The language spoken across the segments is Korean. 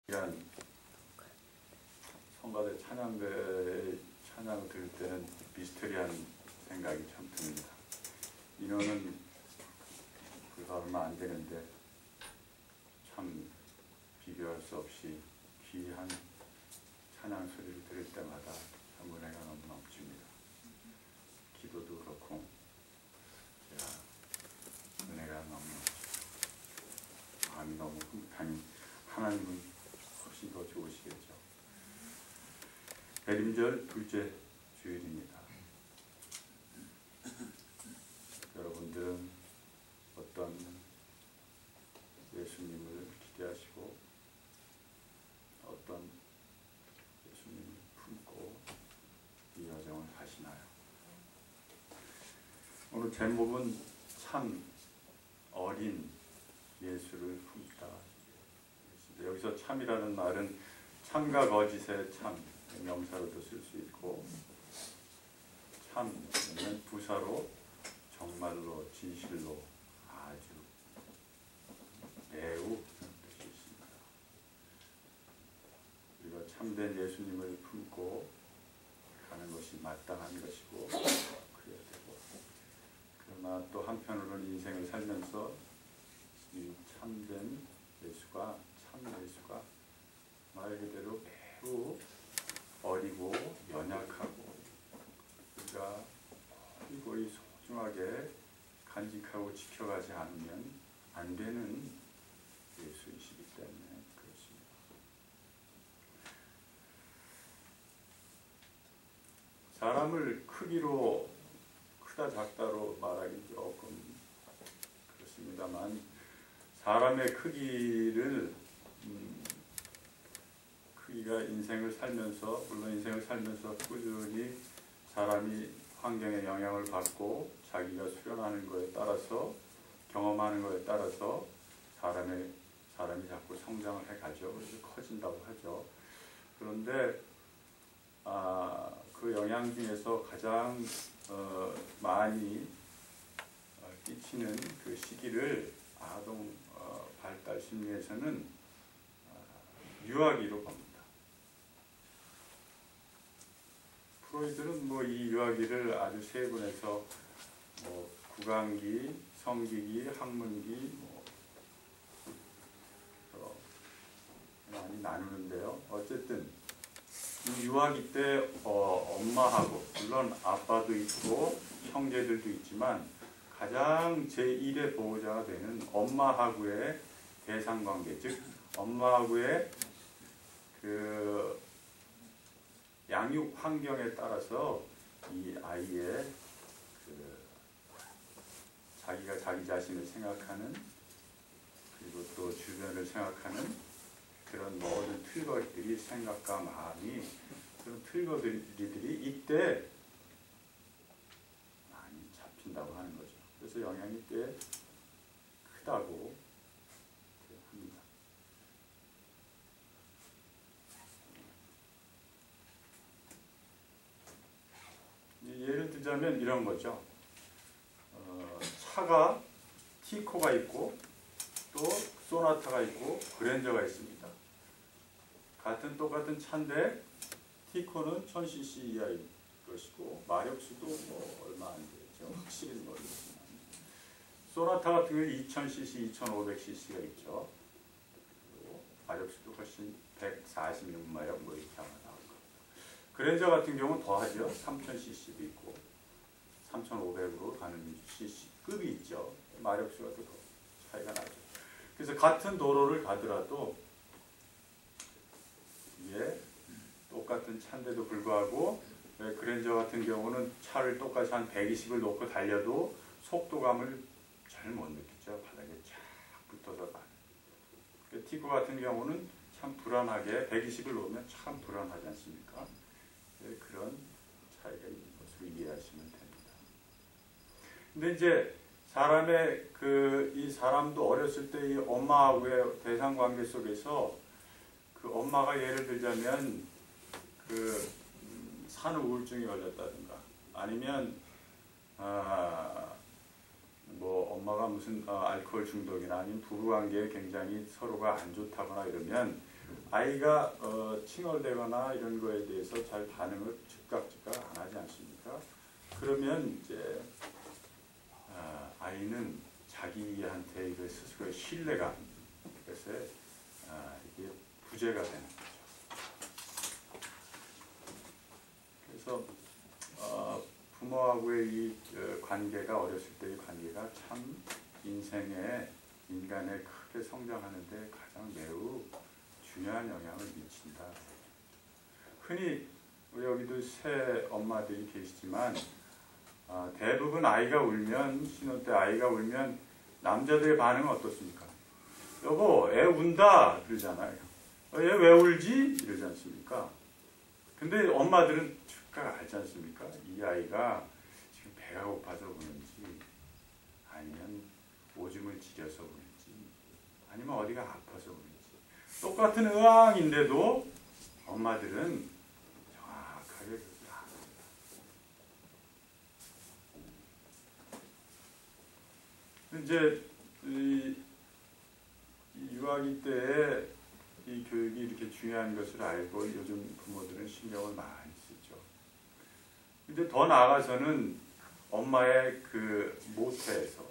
이런 성가대 찬양을 들을 때는 미스터리한 생각이 참 듭니다. 인원은 불과 얼마 안 되는데 참 비교할 수 없이 귀한 찬양 소리를 들을 때마다 참 은혜가 너무 넘칩니다. 기도도 그렇고 은혜가 너무 넘치고 마음이 너무 흐뭇하니 하나님은 훨씬 더 좋으시겠죠. 대림절 둘째 주일입니다. 여러분들은 어떤 예수님을 기대하시고 어떤 예수님을 품고 이 여정을 하시나요? 오늘 제목은 참 어린 예수를 품다. 여기서 참이라는 말은 참과 거짓의 참, 명사로도 쓸 수 있고, 참은 부사로 정말로 진실로 아주 매우 뜻이 있습니다. 우리가 참된 예수님을 품고 가는 것이 마땅한 것이고 그래야 되고, 그러나 또 한편으로는 인생을 살면서 이 참된 예수가 참 예수가 말 그대로 매우 어리고 연약하고 우리가 거의 소중하게 간직하고 지켜가지 않으면 안 되는 예수이시기 때문에 그렇습니다. 사람을 크기로 크다 작다로 말하기 조금 그렇습니다만 사람의 크기가 인생을 살면서, 물론 인생을 살면서 꾸준히 사람이 환경에 영향을 받고 자기가 수련하는 것에 따라서, 경험하는 것에 따라서 사람이 자꾸 성장을 해가죠. 그래서 커진다고 하죠. 그런데 그 영향 중에서 가장 많이 끼치는 그 시기를 아동 발달 심리에서는 유아기로 봅니다. 프로이드는 이 유아기를 아주 세분해서 구강기, 성기기, 학문기 많이 나누는데요. 어쨌든 이 유아기 때 엄마하고, 물론 아빠도 있고 형제들도 있지만 가장 제1의 보호자가 되는 엄마하고의 대상관계, 즉 엄마하고의 그 양육 환경에 따라서 이 아이의 자기가 자기 자신을 생각하는, 그리고 또 주변을 생각하는 그런 모든 틀거리들이, 생각과 마음이, 그런 틀거리들이 이때 많이 잡힌다고 하는 거죠. 그래서 영향이 꽤 크다고 합니다. 예를 들자면 이런 거죠. 차가 티코가 있고 또 소나타가 있고 그랜저가 있습니다. 똑같은 차인데 티코는 1000cc 이하일 것이고 마력수도 얼마 안 되죠. 확실히 모르겠지만 소나타 같은 경우에 2000cc, 2500cc가 있죠. 그리고 마력수도 훨씬 146마력 이렇게 아마 나올 겁니다. 그랜저 같은 경우는 더하죠. 3000cc도 있고 3500으로 가는 cc급이 있죠. 마력수가 또 더 차이가 나죠. 그래서 같은 도로를 가더라도 이게 똑같은 차인데도 불구하고 그랜저 같은 경우는 차를 똑같이 한 120을 놓고 달려도 속도감을 잘 못 느끼죠. 바닥에 쫙 붙어서 가는. 티코 같은 경우는 참 불안하게 120을 놓으면 참 불안하지 않습니까? 그런 차이가 있는 것으로 이해하시면 됩니다. 근데 이제 사람의 이 사람도 어렸을 때 이 엄마하고의 대상관계 속에서 그 엄마가 예를 들자면 산후 우울증이 걸렸다든가 아니면 엄마가 무슨 알코올 중독이나 아니면 부부관계에 굉장히 서로가 안 좋다거나 이러면 아이가 칭얼대거나 이런 거에 대해서 잘 반응을 즉각 안 하지 않습니까? 그러면 이제 아이는 자기한테 그 스스로의 신뢰감, 그래서 이게 부재가 되는 거죠. 그래서 부모하고의 이 관계가, 어렸을 때의 관계가 참 인간의 크게 성장하는 데 가장 매우 중요한 영향을 미친다. 흔히 여기도 새 엄마들이 계시지만 대부분 아이가 울면, 신혼 때 아이가 울면 남자들의 반응은 어떻습니까? 여보, 애 운다 그러잖아요. 얘 왜 울지? 이러지 않습니까? 근데 엄마들은 즉각 알지 않습니까? 이 아이가 지금 배가 고파서 우는지, 아니면 오줌을 지려서 우는지, 아니면 어디가 아파서 우는지. 똑같은 의왕인데도 엄마들은 정확하게 그것을 압니다. 이제 이 유아기 때에 이 교육이 이렇게 중요한 것을 알고 요즘 부모들은 신경을 많이 쓰죠. 근데 더 나아가서는 엄마의 그 모태에서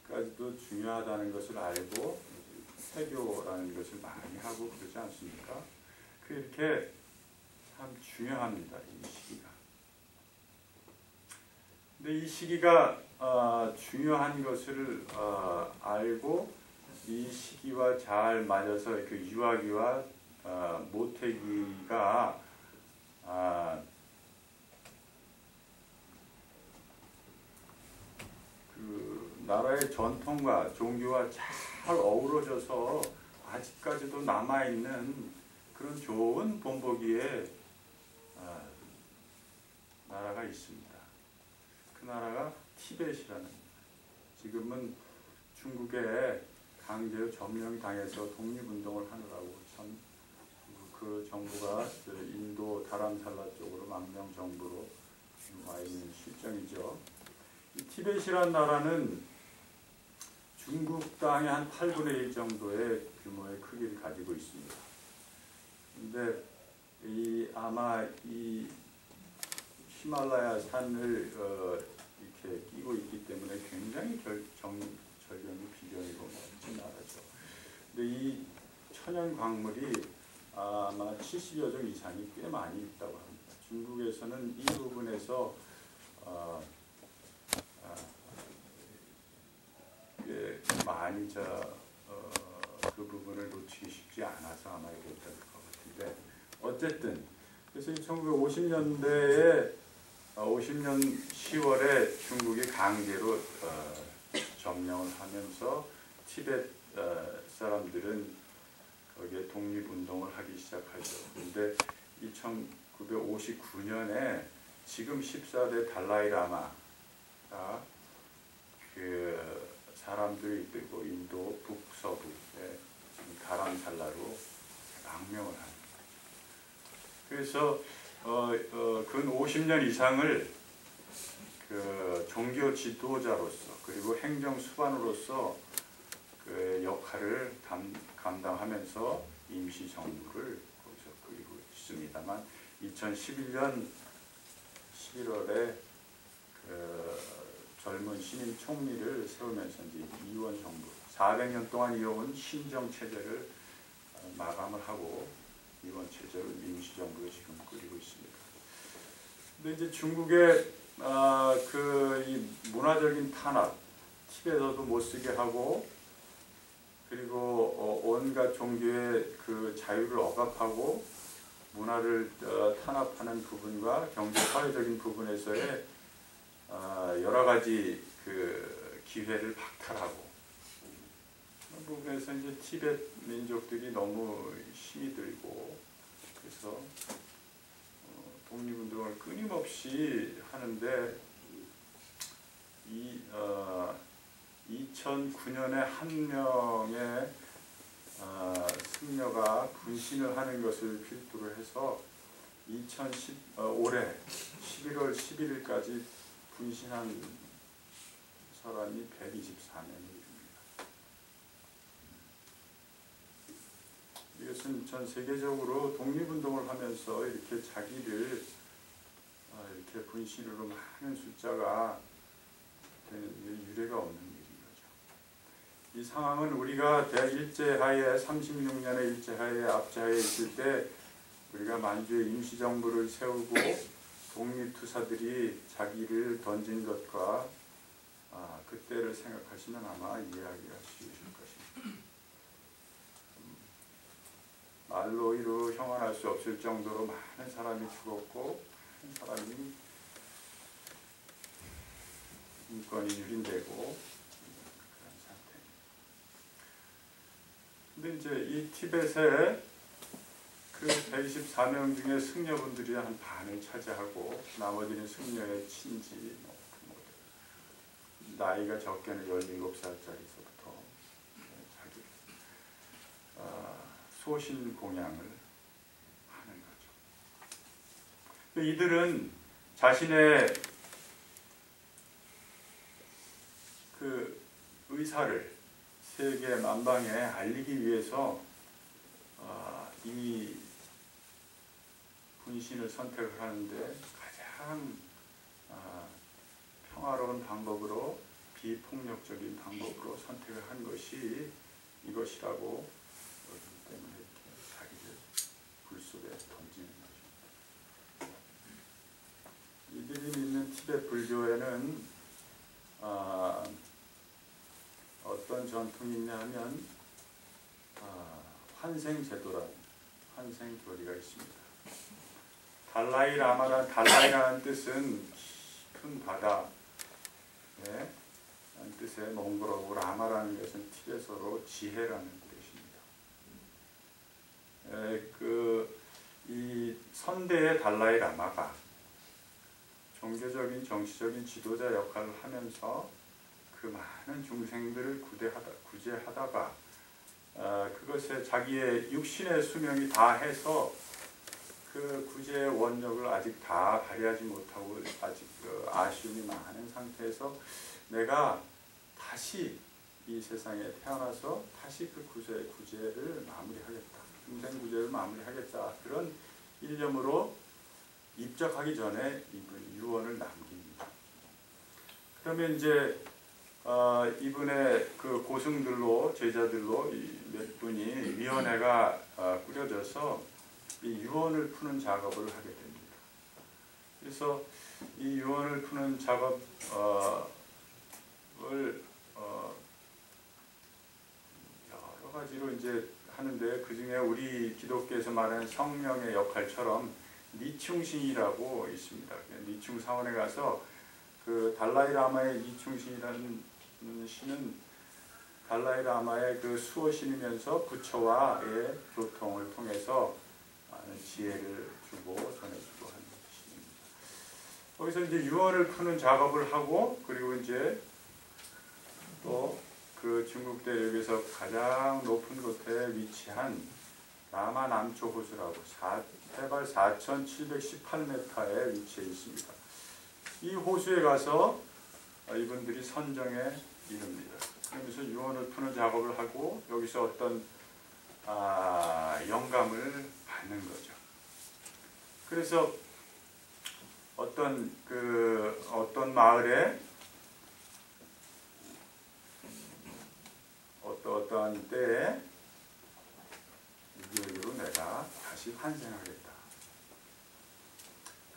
까지도 중요하다는 것을 알고 태교라는 것을 많이 하고 그러지 않습니까? 그렇게 참 중요합니다, 이 시기가. 근데 이 시기가 중요한 것을 알고 이 시기와 잘 맞아서 그 유아기와 모태기가 그 나라의 전통과 종교와 잘 어우러져서 아직까지도 남아있는 그런 좋은 본보기의 나라가 있습니다. 그 나라가 티벳이라는, 지금은 중국에 강제로 점령이 당해서 독립운동을 하느라고 참 그 정부가 인도 다람살라 쪽으로 망명정부로 와 있는 실정이죠. 이 티벳이라는 나라는 중국 땅의 한 8분의 1 정도의 규모의 크기를 가지고 있습니다. 근데 아마 이 히말라야 산을 이렇게 끼고 있기 때문에 굉장히 절경이 비경이고 멋진 나라죠. 근데 이 천연 광물이 아마 70여 종 이상이 꽤 많이 있다고 합니다. 중국에서는 이 부분에서 꽤 많이 그 부분을 놓치기 쉽지 않아서 아마 이렇게 될 것 같은데, 어쨌든 그래서 1950년대에 50년 10월에 중국이 강제로 점령을 하면서 티벳 사람들은 거기에 독립운동을 하기 시작하죠. 그런데 1959년에 지금 14대 달라이라마가 그 사람들이 있고 인도 북서부에 지금 다람살라로 망명을 합니다. 그래서 근 50년 이상을 그 종교 지도자로서 그리고 행정 수반으로서 그 역할을 감당하면서 임시 정부를 거기서 꾸리고 있습니다만, 2011년 11월에 그 젊은 신임 총리를 세우면서 이제 이원 정부 400년 동안 이어온 신정 체제를 마감을 하고 이원 체제를 임시 정부로 지금 꾸리고 있습니다. 근데 이제 중국의 그 이 문화적인 탄압, 티벳어도 못 쓰게 하고, 그리고 온갖 종교의 그 자유를 억압하고 문화를 탄압하는 부분과 경제 사회적인 부분에서의 여러 가지 그 기회를 박탈하고, 그 부분에서 이제 티벳 민족들이 너무 힘이 들고, 그래서 독립운동을 끊임없이 하는데 2009년에 한 명의 승려가 분신을 하는 것을 필두로 해서 올해 11월 11일까지 분신한 사람이 124명이 됩니다. 이것은 전 세계적으로 독립운동을 하면서 이렇게 자기를 이렇게 분신으로 많은 숫자가 되는 유례가 없는 일인 거죠. 이 상황은 우리가 대일제하에 36년의 일제하에 압제하에 있을 때 우리가 만주에 임시정부를 세우고 독립투사들이 자기를 던진 것과 그때를 생각하시면 아마 이해하기가 쉬우실 것입니다. 말로 이루 형언할 수 없을 정도로 많은 사람이 죽었고 많은 사람이 인권이 유린되고 그런 상태입니다. 근데 이제 이 티벳의 그 124명 중에 승려분들이 한 반을 차지하고 나머지는 승려의 친지, 나이가 적게는 17살짜리서부터 자기 소신 공양을 하는 거죠. 이들은 자신의 그 의사를 세계 만방에 알리기 위해서 이 분신을 선택을 하는데 가장 평화로운 방법으로 비폭력적인 방법으로 선택을 한 것이 이것이라고 그렇기 때문에 이렇게 자기를 불 속에 던지는 것입니다. 이들이 있는 티벳 불교에는 어떤 전통이 있냐 하면 환생제도라는 환생교리가 있습니다. 달라이라는 뜻은 깊은 바다 뜻의 몽골어고 라마라는 것은 티베트어로 지혜라는 뜻입니다. 이 선대의 달라이라마가 종교적인 정치적인 지도자 역할을 하면서 그 많은 중생들을 구제하다가 그것에 자기의 육신의 수명이 다해서 그 구제의 원력을 아직 다 발휘하지 못하고 아직 아쉬움이 많은 상태에서 내가 다시 이 세상에 태어나서 다시 그 구제를 마무리하겠다. 중생 구제를 마무리하겠다. 그런 일념으로 입적하기 전에 유언을 남깁니다. 그러면 이제 이분의 그 고승들로 제자들로 몇 분이 위원회가 꾸려져서 이 유언을 푸는 작업을 하게 됩니다. 그래서 이 유언을 푸는 작업을 여러 가지로 이제 하는데 그 중에 우리 기독교에서 말하는 성령의 역할처럼 니충신이라고 있습니다. 니충사원에 가서 그 달라이라마의 니충신이라는 신은 달라이라마의 그 수호신이면서 부처와의 교통을 통해서 많은 지혜를 주고 전해주고 하는 신입니다. 거기서 이제 유언을 푸는 작업을 하고 그리고 이제 또 그 중국 대륙에서 가장 높은 곳에 위치한 라마 남초 호수라고 해발 4,718m에 위치해 있습니다. 이 호수에 가서 이분들이 선정에 이릅니다. 그러면서 유언을 푸는 작업을 하고 여기서 어떤 영감을 받는 거죠. 그래서 어떤 마을에 어떠한 때에 이기로 내가 다시 환생하겠다.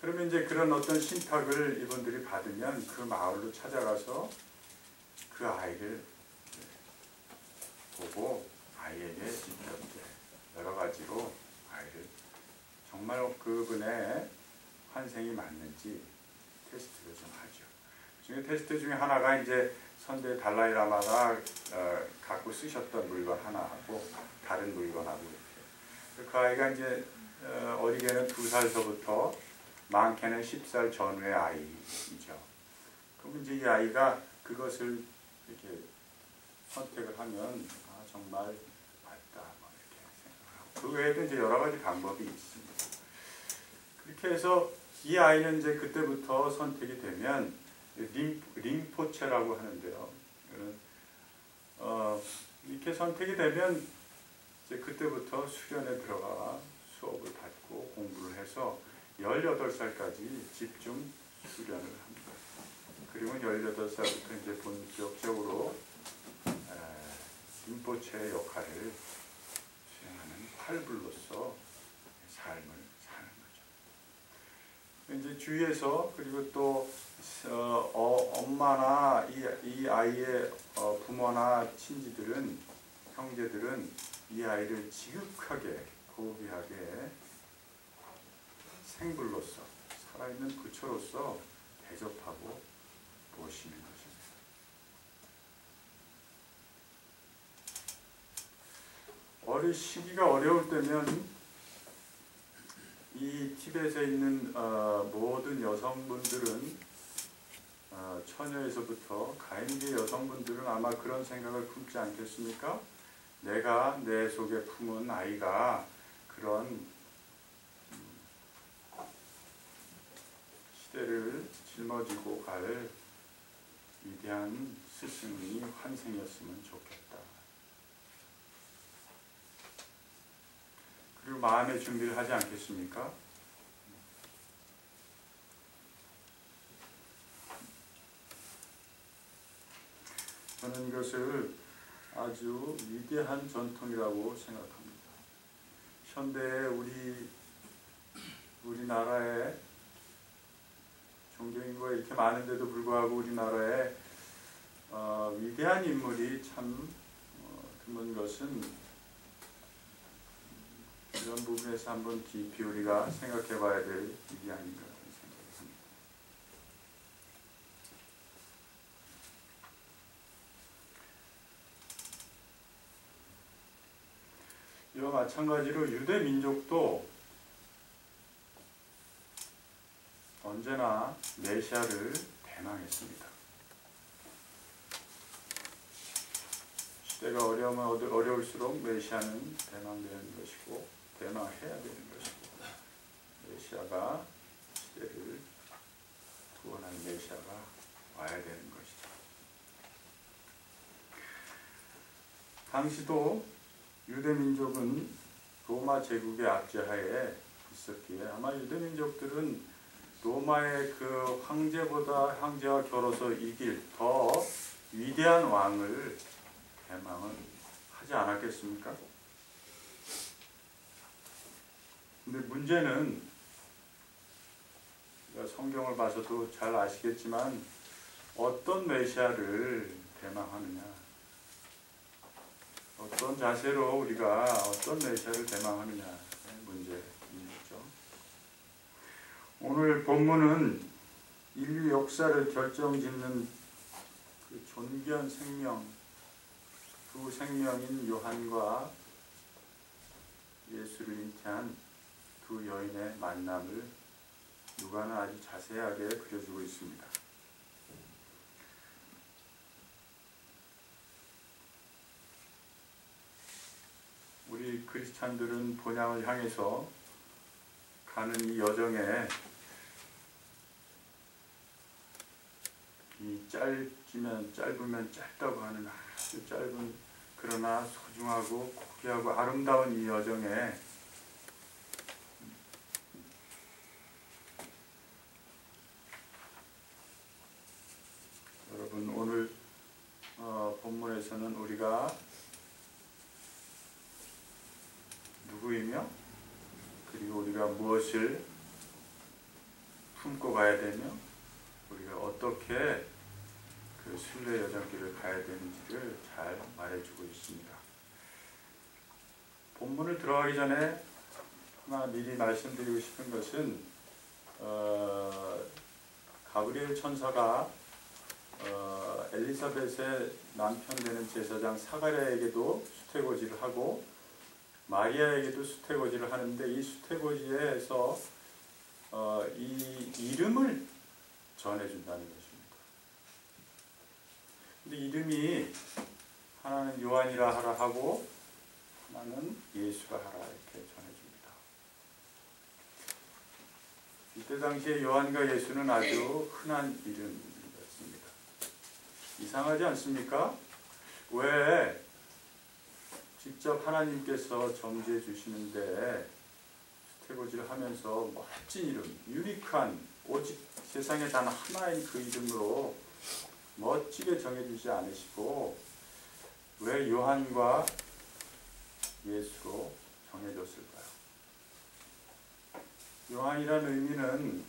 그러면 이제 그런 어떤 신탁을 이분들이 받으면 그 마을로 찾아가서 그 아이를 보고 아이에게 직접 여러 가지로 아이를 정말 그분의 환생이 맞는지 테스트를 좀 하죠. 그 테스트 중에 하나가 이제 선대 달라이라마가 갖고 쓰셨던 물건 하나하고 다른 물건하고 이렇게. 그 아이가 이제 어리게는 2살서부터 많게는 10살 전후의 아이이죠. 그럼 이제 이 아이가 그것을 이렇게 선택을 하면 정말 맞다 이렇게 생각하고 그 외에도 이제 여러 가지 방법이 있습니다. 그렇게 해서 이 아이는 이제 그때부터 선택이 되면 림포체라고 하는데요. 이렇게 선택이 되면 이제 그때부터 수련에 들어가 수업을 받고 공부를 해서 18살까지 집중 수련을 합니다. 그리고 18살부터 이제 본격적으로 림포체의 역할을 수행하는 활불로서 삶을 사는 거죠. 이제 주위에서 그리고 또 엄마나 이 아이의 부모나 친지들은, 형제들은 이 아이를 지극하게 고귀하게 생불로서, 살아있는 부처로서 대접하고 모시는 것입니다. 시기가 어려울 때면 이 티벳에 있는 모든 여성분들은, 처녀에서부터 가임기 여성분들은 아마 그런 생각을 품지 않겠습니까? 내가 내 속에 품은 아이가 그런 시대를 짊어지고 갈 위대한 스승이 환생이었으면 좋겠다. 그리고 마음의 준비를 하지 않겠습니까? 저는 이것을 아주 위대한 전통이라고 생각합니다. 현대에 우리나라에 종교인구가 이렇게 많은데도 불구하고 우리나라에 위대한 인물이 참 드문 것은 이런 부분에서 한번 깊이 우리가 생각해 봐야 될 일이 아닌가 생각을 합니다. 이와 마찬가지로 유대 민족도 언제나 메시아를 대망했습니다. 시대가 어려울수록 메시아는 대망되는 것이고 대망해야 되는 것이고, 메시아가 시대를 구원하는 메시아가 와야 되는 것이죠. 당시도 유대민족은 로마 제국의 압제하에 있었기에 아마 유대민족들은 로마의 그 황제와 겨뤄서 이길 더 위대한 왕을 대망은 하지 않았겠습니까? 근데 문제는 성경을 봐서도 잘 아시겠지만 어떤 메시아를 대망하느냐, 어떤 자세로 우리가 어떤 메시아를 대망하느냐의 문제이죠. 오늘 본문은 인류 역사를 결정짓는 그 존귀한 생명, 두 생명인 요한과 예수를 잉태한 두 여인의 만남을 누가는 아주 자세하게 그려주고 있습니다. 우리 크리스찬들은 본향을 향해서 가는 이 여정에 이 짧으면 짧다고 하는 아주 짧은 그러나 소중하고 고귀하고 아름다운 이 여정에 여러분 오늘 본문에서는 우리가 누구이며 그리고 우리가 무엇을 품고 가야 되며 우리가 어떻게 그 순례 여정길을 가야 되는지를 잘 말해주고 있습니다. 본문을 들어가기 전에 하나 미리 말씀드리고 싶은 것은 가브리엘 천사가 엘리사벳의 남편 되는 제사장 사가랴에게도 수태고지를 하고 마리아에게도 수태고지를 하는데 이 수태고지에서 이 이름을 전해준다는 것입니다. 근데 이름이 하나는 요한이라 하라 하고 하나는 예수라 하라 이렇게 전해줍니다. 이때 당시에 요한과 예수는 아주 흔한 이름이었습니다. 이상하지 않습니까? 왜 직접 하나님께서 점지해 주시는데 수태고지를 하면서 멋진 이름, 유니크한, 오직 세상에 단 하나인 그 이름으로 멋지게 정해주지 않으시고 왜 요한과 예수로 정해졌을까요? 요한이라는 의미는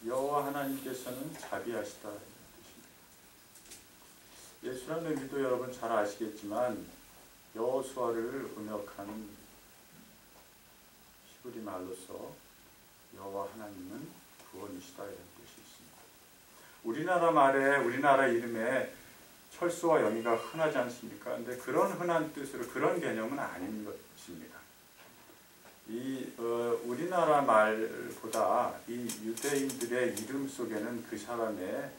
여호와 하나님께서는 자비하시다 이런 뜻입니다. 예수라는 의미도 여러분 잘 아시겠지만 여호수아를 음역한 히브리 말로서 여호와 하나님은 구원이시다 이런 뜻이 있습니다. 우리나라 말에 우리나라 이름에 철수와 영이가 흔하지 않습니까? 근데 그런 흔한 뜻으로 그런 개념은 아닌 것입니다. 우리나라 말보다 이 유대인들의 이름 속에는 그 사람의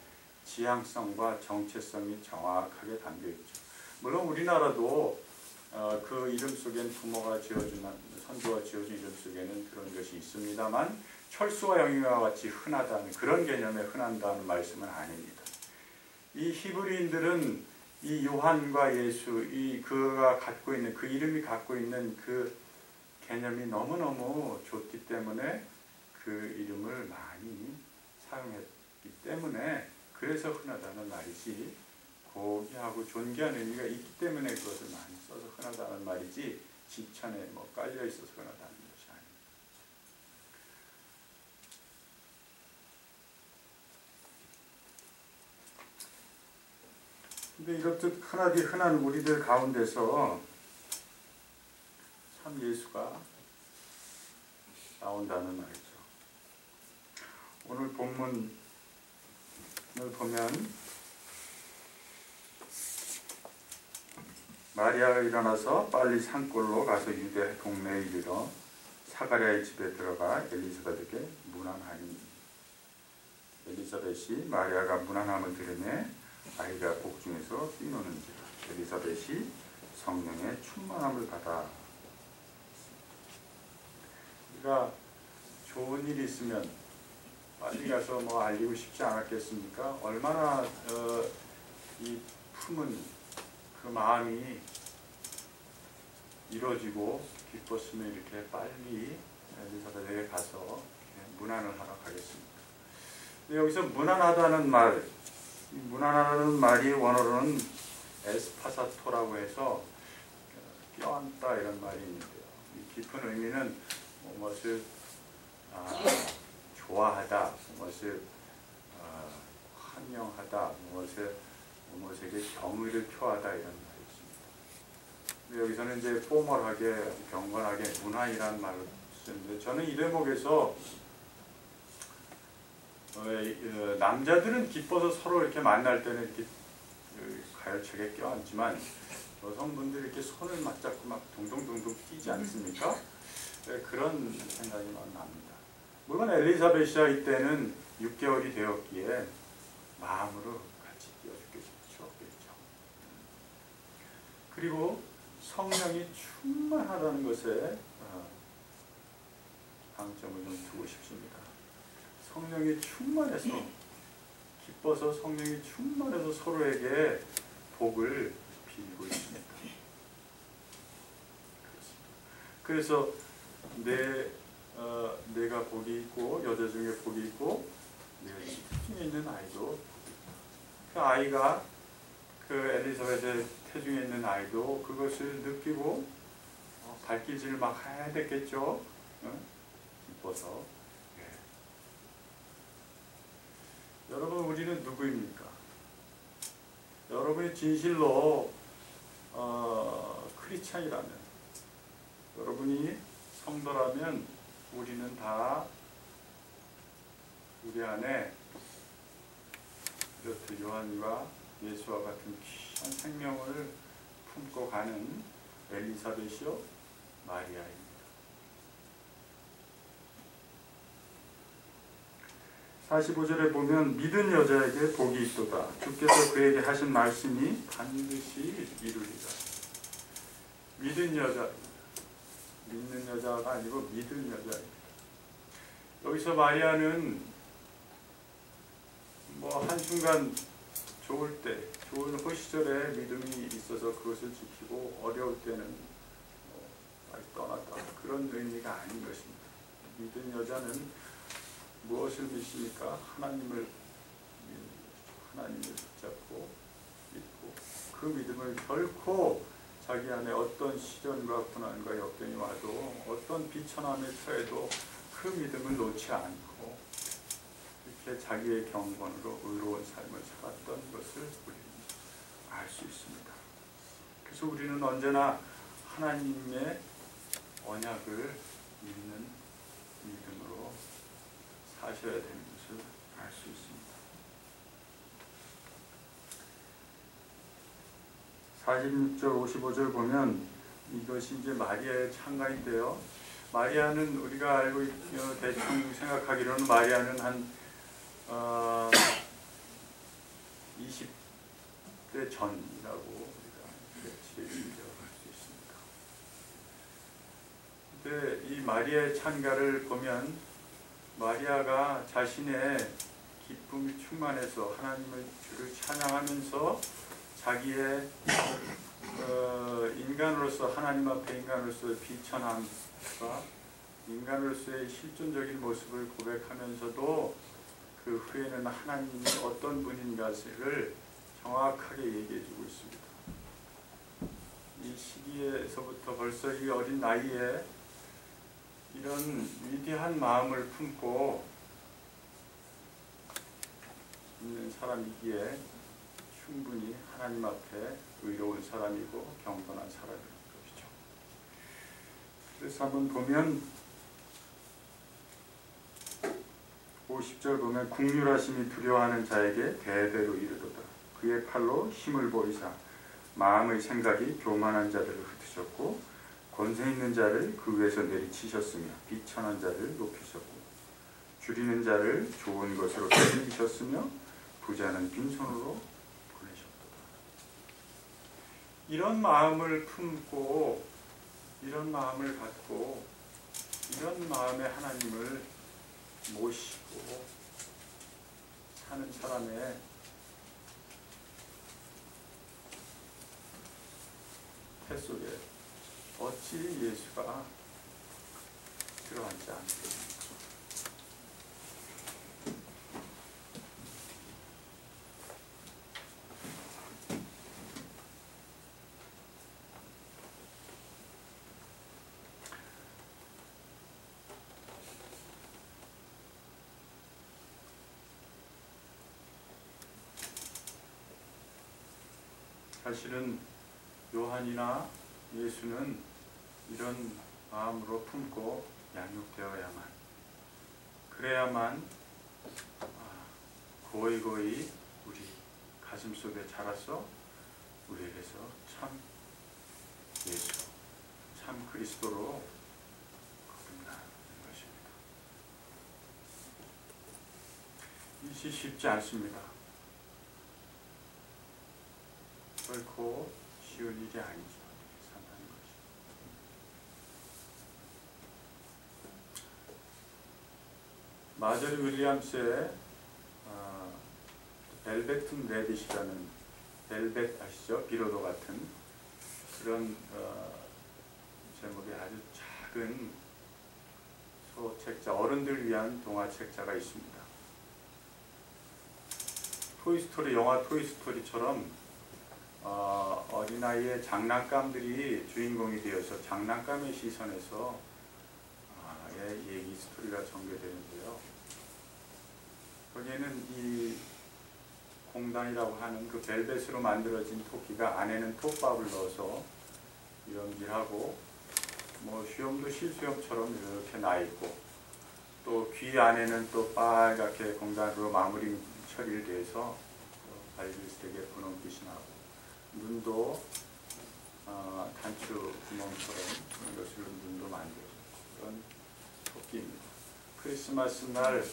지향성과 정체성이 정확하게 담겨 있죠. 물론 우리나라도 그 이름 속엔 부모가 지어준 선조가 지어준 이름 속에는 그런 것이 있습니다만 철수와 영이와 같이 흔하다는 그런 개념에 흔한다는 말씀은 아닙니다. 이 히브리인들은 이 요한과 예수, 그가 갖고 있는 그 이름이 갖고 있는 그 개념이 너무너무 좋기 때문에 그 이름을 많이 사용했기 때문에 그래서 흔하다는 말이지 고귀하고 존귀한 의미가 있기 때문에 그것을 많이 써서 흔하다는 말이지 지천에 깔려 있어서 흔하다는 것이 아닙니다. 근데 이렇듯 흔한 우리들 가운데서 참 예수가 나온다는 말이죠. 오늘 본문을 보면 마리아가 일어나서 빨리 산골로 가서 유대 동네에 이르러 사가랴의 집에 들어가 엘리사벳에게 문안하니 엘리사벳이 마리아가 문안함을 들으매 아이가 복중에서 뛰노는지라 엘리사벳이 성령의 충만함을 받아. 우리가 좋은 일이 있으면 빨리 가서 알리고 싶지 않았겠습니까? 얼마나 이 품은 그 마음이 이루어지고 기뻤으면 이렇게 빨리 엘리사벳에게 가서 문안을 하러 가겠습니까? 근데 여기서 문안하다는 말, 문안하다는 말이 원어로는 에스파사토라고 해서 껴안다 이런 말이 있는데요. 이 깊은 의미는 무엇을 좋아하다, 무엇을 환영하다, 무엇에게 경의를 표하다 이런 말이 있습니다. 근데 여기서는 이제 포멀하게 경건하게 문화이라는 말을 쓰는데 저는 이 대목에서 남자들은 기뻐서 서로 이렇게 만날 때는 이렇게 가열차게 껴안지만 여성분들이 이렇게 손을 맞잡고 막 동동동동 뛰지 않습니까? 그런 생각이 납니다. 물론 엘리사벳이야 이때는 6개월이 되었기에 마음으로 같이 뛰어주겠죠. 그리고 성령이 충만하다는 것에 방점을 좀 두고 싶습니다. 성령이 충만해서 기뻐서 성령이 충만해서 서로에게 복을 빌고 있습니다. 그래서 내가 복이 있고 여자 중에 복이 있고 내 태중에 있는 아이도 그 아이가 그 엘리사벳의 태중에 있는 아이도 그것을 느끼고 발길질을 막 해야 됐겠죠. 기뻐서. 여러분 우리는 누구입니까? 여러분이 진실로 크리스찬이라면 여러분이 성도라면 우리는 다 우리 안에 이렇듯 요한과 예수와 같은 귀한 생명을 품고 가는 엘리사벳이요 마리아입니다. 45절에 보면 믿은 여자에게 복이 있도다. 주께서 그에게 하신 말씀이 반드시 이루리라. 믿은 여자, 믿는 여자가 아니고 믿은 여자입니다. 여기서 마리아는 한순간 좋을 때, 좋은 호시절에 믿음이 있어서 그것을 지키고 어려울 때는 빨리 떠났다. 그런 의미가 아닌 것입니다. 믿은 여자는 무엇을 믿습니까? 하나님을 붙잡고 믿고 그 믿음을 결코 자기 안에 어떤 시련과 고난과 역경이 와도 어떤 비천함에 처해도 그 믿음을 놓지 않고 이렇게 자기의 경건으로 의로운 삶을 살았던 것을 우리는 알 수 있습니다. 그래서 우리는 언제나 하나님의 언약을 믿는 믿음으로 사셔야 되는 것을 알 수 있습니다. 46절 55절 보면 이것이 이제 마리아의 찬가인데요. 마리아는 우리가 알고 대충 생각하기로는 마리아는 한 20대 전이라고 우리가 인정할 수 있습니다. 근데 이 마리아의 찬가를 보면 마리아가 자신의 기쁨이 충만해서 하나님을 주를 찬양하면서 자기의 인간으로서 하나님 앞에 인간으로서의 비천함과 인간으로서의 실존적인 모습을 고백하면서도 그 후에는 하나님이 어떤 분인가를 정확하게 얘기해주고 있습니다. 이 시기에서부터 벌써 이 어린 나이에 이런 위대한 마음을 품고 있는 사람이기에 충분히 하나님 앞에 의로운 사람이고 경건한 사람인 것이죠. 그래서 한번 보면 50절 보면 국률하심이 두려워하는 자에게 대대로 이르도다. 그의 팔로 힘을 보이사 마음의 생각이 교만한 자들을 흩으셨고 권세 있는 자를 그 위에서 내리치셨으며 비천한 자를 높이셨고 줄이는 자를 좋은 것으로 살리셨으며 부자는 빈손으로 보내셨도다. 이런 마음을 품고 이런 마음을 갖고 이런 마음의 하나님을 모시고 사는 사람의 태 속에 어찌 예수가 들어앉지 않겠습니까? 사실은 요한이나 예수는 이런 마음으로 품고 양육되어야만 그래야만 고이고이 우리 가슴 속에 자라서 우리에게서 참 예수, 참 그리스도로 거듭나는 것입니다. 이것이 쉽지 않습니다. 결코 쉬운 일이 아니죠. 산다는 것이. 마저리 윌리엄스의 벨벳 레빗이라는 벨벳 아시죠? 비로도 같은 그런 제목의 아주 작은 소책자, 어른들 위한 동화책자가 있습니다. 토이스토리, 영화 토이스토리처럼 어린아이의 장난감들이 주인공이 되어서 장난감의 시선에서 얘기 스토리가 전개되는데요. 거기에는 이 공단이라고 하는 그 벨벳으로 만들어진 토끼가 안에는 톱밥을 넣어서 연기하고 뭐 수염도 실수염처럼 이렇게 나 있고 또 귀 안에는 또 빨갛게 공단으로 마무리 처리를 돼서 발길색의 분홍빛이 나고 눈도 단추 구멍처럼 그런 것으로 눈도 만들고 그런 토끼입니다. 크리스마스 날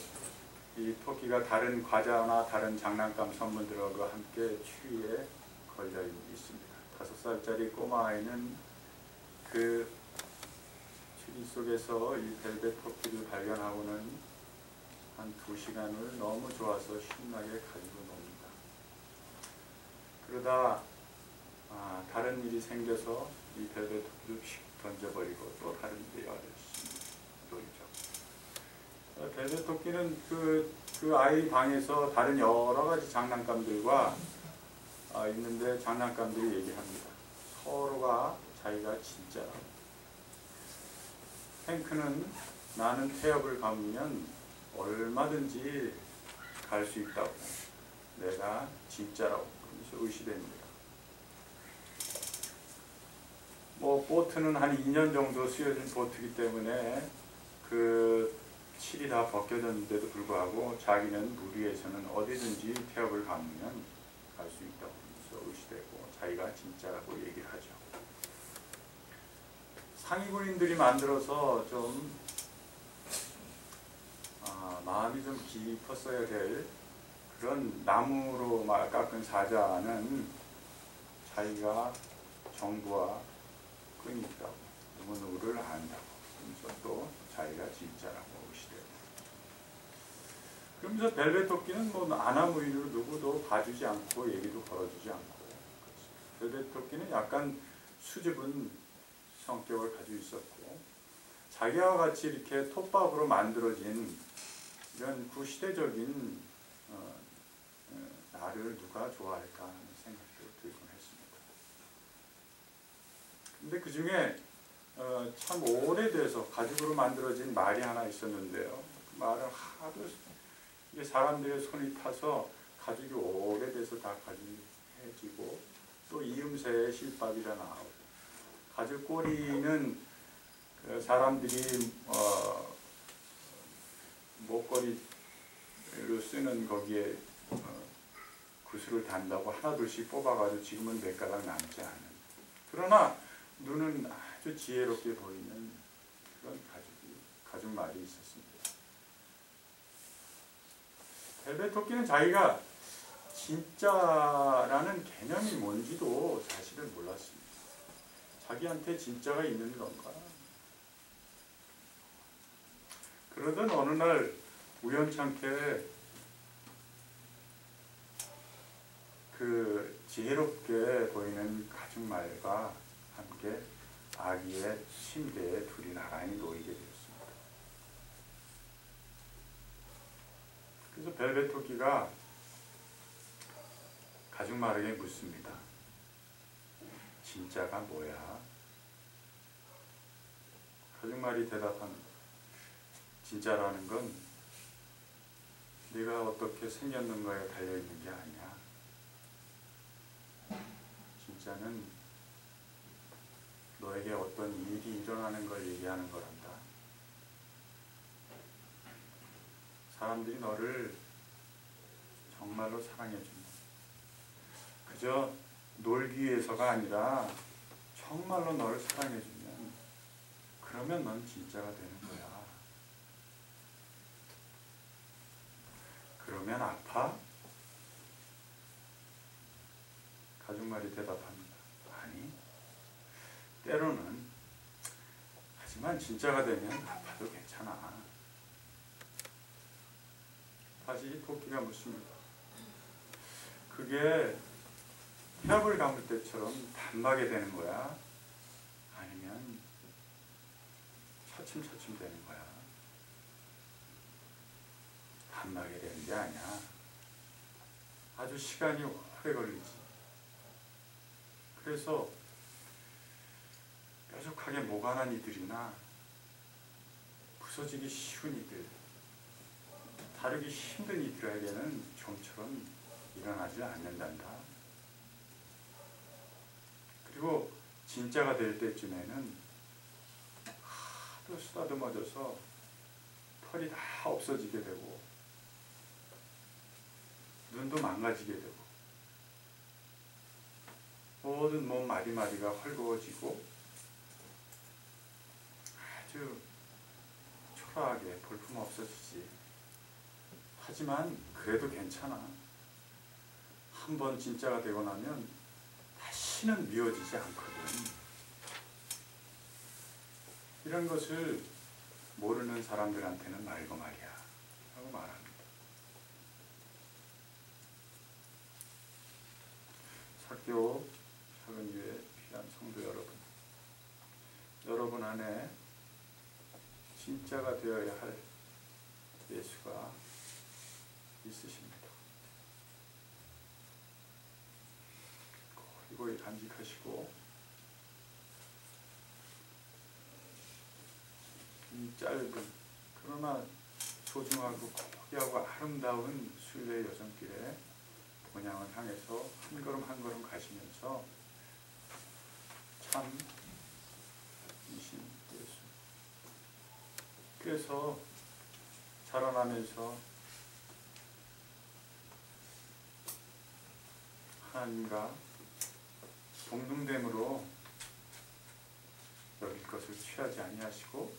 이 토끼가 다른 과자나 다른 장난감 선물들과 함께 추위에 걸려 있습니다. 5살짜리 꼬마아이는 그 추리 속에서 이 벨벳 토끼를 발견하고는 한 2시간을 너무 좋아서 신나게 가지고 놉니다. 그러다 다른 일이 생겨서 이 벨벳 토끼도 휙 던져버리고 또 다른 일에 열심히 놀이죠. 벨벳 토끼는 그 아이 방에서 다른 여러 가지 장난감들과 있는데 장난감들이 얘기합니다. 서로가 자기가 진짜라고. 탱크는 나는 태엽을 감으면 얼마든지 갈 수 있다고. 내가 진짜라고. 그러면서 의시됩니다. 보트는 한 2년 정도 쓰여진 보트이기 때문에 그 칠이 다 벗겨졌는데도 불구하고 자기는 물 위에서는 어디든지 태엽을 감으면 갈 수 있다고 하면서 의시되고 자기가 진짜라고 얘기를 하죠. 상위군인들이 만들어서 좀 마음이 좀 깊었어야 될 그런 나무로 깎은 사자는 자기가 정부와 끈이 있다고, 누구누구를 안다고, 그러면서 또 자기가 진짜라고 의시되고. 그러면서 벨벳 토끼는 아나무인으로 누구도 봐주지 않고 얘기도 걸어주지 않고. 벨벳 토끼는 약간 수줍은 성격을 가지고 있었고, 자기와 같이 이렇게 톱밥으로 만들어진 이런 구시대적인 나를 누가 좋아할까 하는 생각도 들곤 했습니다. 근데 그 중에 참 오래돼서 가죽으로 만들어진 말이 하나 있었는데요. 그 말은 하도 이게 사람들의 손이 타서 가죽이 오래돼서 다 가죽해지고 또 이음새에 실밥이라 나오고 가죽 꼬리는 사람들이 목걸이로 쓰는 거기에 구슬을 단다고 하나둘씩 뽑아가지고 지금은 몇 가닥 남지 않은, 그러나 눈은 아주 지혜롭게 보이는 그런 가죽 말이 있었습니다. 벨벳 토끼는 자기가 진짜라는 개념이 뭔지도 사실은 몰랐습니다. 자기한테 진짜가 있는 건가? 그러던 어느 날 우연찮게 그 지혜롭게 보이는 가죽말과 함께 아기의 침대에 둘이 나란히 놓이게 되었습니다. 그래서 벨벳 토끼가 가죽말에게 묻습니다. 진짜가 뭐야? 가죽말이 대답합니다. 진짜라는 건 네가 어떻게 생겼는가에 달려있는 게 아니야. 진짜는 너에게 어떤 일이 일어나는 걸 얘기하는 거란다. 사람들이 너를 정말로 사랑해준다. 그저 놀기 위해서가 아니라 정말로 너를 사랑해주면 그러면 넌 진짜가 되는 거야. 그러면 아파? 가죽말이 대답합니다. 아니, 때로는. 하지만 진짜가 되면 아파도 괜찮아. 다시 토끼가 묻습니다. 그게 태엽을 감을 때처럼 단박에 되는 거야? 아니면 차츰차츰 되는 거야? 단박에 되는 게 아니야. 아주 시간이 오래 걸리지. 그래서 뾰족하게 모관한 이들이나 부서지기 쉬운 이들, 다루기 힘든 이들에게는 좀처럼 일어나지 않는단다. 그리고 진짜가 될 때쯤에는 하도 쓰다듬어져서 털이 다 없어지게 되고 눈도 망가지게 되고 모든 몸 마디마디가 헐거워지고 아주 초라하게 볼품없어지지. 하지만 그래도 괜찮아. 한번 진짜가 되고 나면 다시는 미워지지 않거든. 이런 것을 모르는 사람들한테는 말고 말이야 하고 말합니다. 대학교 작은교회 귀한 성도 여러분 안에 진짜가 되어야 할 예수가 있으십니다. 고이 간직하시고 이 짧은 그러나 소중하고 고귀하고 아름다운 순례 여정길에 본향을 향해서 한 걸음 한 걸음 가시면서 참 이신 예수. 그래서 자라나면서 하나님과 동등됨으로 여길 것을 취하지 아니하시고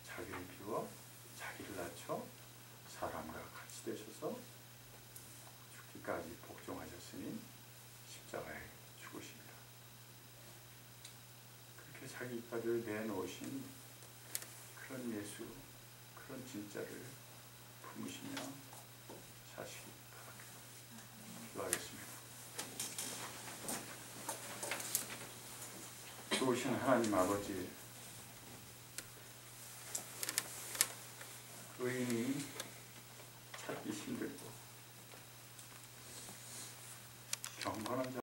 자기를 비워 자기를 낮춰 사람과 같이 되셔서 죽기까지 복종하셨으니 십자가에 죽으십니다. 그렇게 자기 이까지를 내놓으신 그런 예수, 그런 진짜를 품으시며 사시기 바랍니다. 기도하겠습니다. 좋으신 하나님 아버지, 의인이